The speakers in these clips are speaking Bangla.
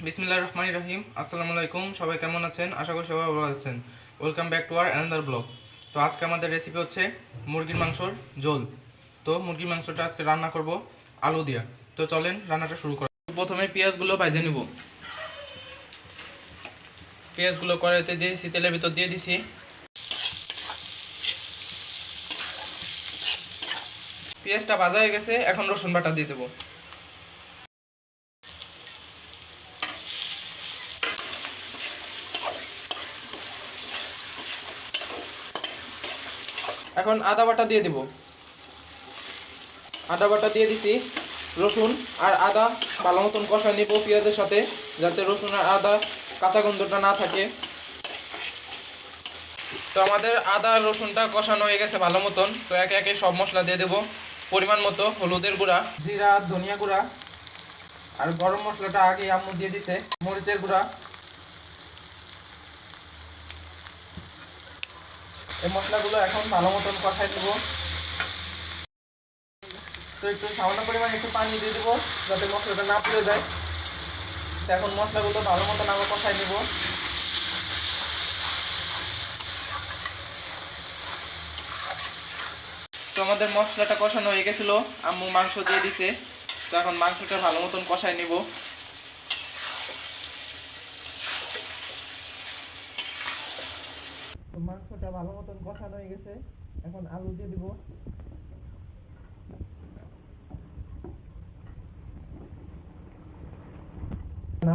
বিসমিল্লাহির রহমানির রহিম। আসসালামু আলাইকুম, সবাই কেমন আছেন? আশা করি সবাই ভালো আছেন। Welcome back to our another blog. তো আজকে আমাদের রেসিপি হচ্ছে মুরগির মাংসর ঝোল। তো মুরগির মাংসটা আজকে রান্না করব আলু দিয়া। তো চলেন রান্নাটা শুরু করা। প্রথমে পেঁয়াজগুলো ভেজে নিব। পেঁয়াজগুলো কড়াইতে দিয়েছি, তেলের ভিতর দিয়ে দিছি। পেঁয়াজটা ভাজা হয়ে গেছে, এখন রসুন বাটা দিয়ে দেবো। এখন আদা বাটা দিয়ে দিব। আদা বাটা দিয়ে দিছি। রসুন আর আদা ভালো মতন কষা নিব পেঁয়াজের সাথে, যাতে রসুন আর আদা কাঁচা গন্ধটা না থাকে। তো আমাদের আদা আর রসুনটা কষানো হয়ে গেছে ভালো মতন। তো একে একে সব মশলা দিয়ে দেবো। পরিমাণ মতো হলুদের গুঁড়া, জিরা, ধনিয়া গুঁড়া, আর গরম মশলাটা আগে আম্মু দিয়ে দিছে, মরিচের গুঁড়া। এই মশলাগুলো এখন ভালো মতন কষাই দেবো। তো একটু সামান্য পরিমাণে একটু পানি দিয়ে দেবো, যাতে মশলাটা না পুড়ে যায়। তো এখন মশলাগুলো ভালো মতন আবার কষাই নেব। তো আমাদের মশলাটা কষানো হয়ে গেছিল, আম্মু মাংস দিয়ে দিছে। তো এখন মাংসটা ভালো মতন কষাই নিব। তো মাংসটা ভালো মতন কষানো হয়ে গেছে, এখন আলু দিয়ে দিব।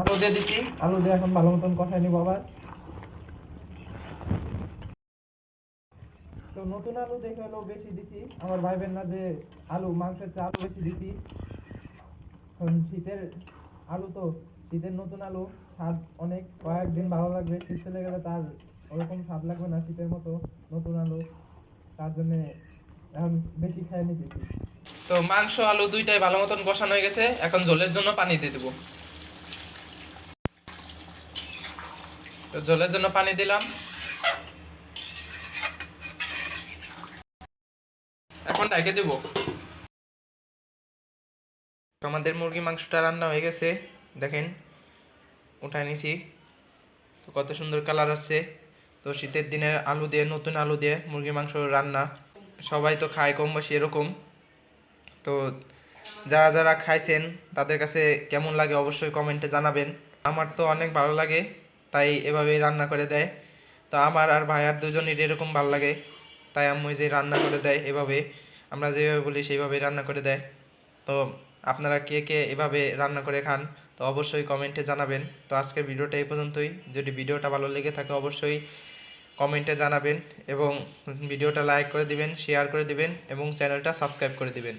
আলু দিয়ে দিছি, আলু দিয়ে এখন ভালো মতন কষাই নিব আবার। তো নতুন আলু দেখে হলো বেশি দিছি, আমার ভাইবেন না যে আলু মাংসের চেয়ে আলু বেশি দিছি। শীতের আলু তো, শীতের নতুন আলু স্বাদ অনেক, কয়েকদিন ভালো লাগবে। শীত চলে গেলে তার ওরকম স্বাদ লাগবে না শীতের মতো নতুন আলু। তার জন্য এখন বেশি খেয়ে নিতেছি। তো মাংস আলু দুইটাই ভালো মতন কষানো হয়ে গেছে, এখন ঝোলের জন্য পানি দিয়ে দেবো। তো ঝোলের জন্য পানি দিলাম। এখন ঢেকে দেবো। আমাদের মুরগি মাংসটা রান্না হয়ে গেছে, দেখেন উঠায় নিছি। তো কত সুন্দর কালার আসছে। তো শীতের দিনের আলু দিয়ে, নতুন আলু দিয়ে মুরগি মাংস রান্না, সবাই তো খায় কম বেশি এরকম। তো যারা যারা খাইছেন তাদের কাছে কেমন লাগে অবশ্যই কমেন্টে জানাবেন। আমার তো অনেক ভালো লাগে, তাই এভাবেই রান্না করে দেয়। তো আমার আর ভাই আর দুজনের এরকম ভালো লাগে, তাই আম্মু যে রান্না করে দেয় এভাবে, আমরা যেভাবে বলি সেইভাবেই রান্না করে দেয়। তো আপনারা কে কে এভাবে রান্না করে খান, তো অবশ্যই কমেন্টে জানাবেন। তো আজকের ভিডিওটা এই পর্যন্তই। যদি ভিডিওটা ভালো লেগে থাকে অবশ্যই কমেন্টে জানাবেন, এবং ভিডিওটা লাইক করে দিবেন, শেয়ার করে দিবেন, এবং চ্যানেলটা সাবস্ক্রাইব করে দিবেন।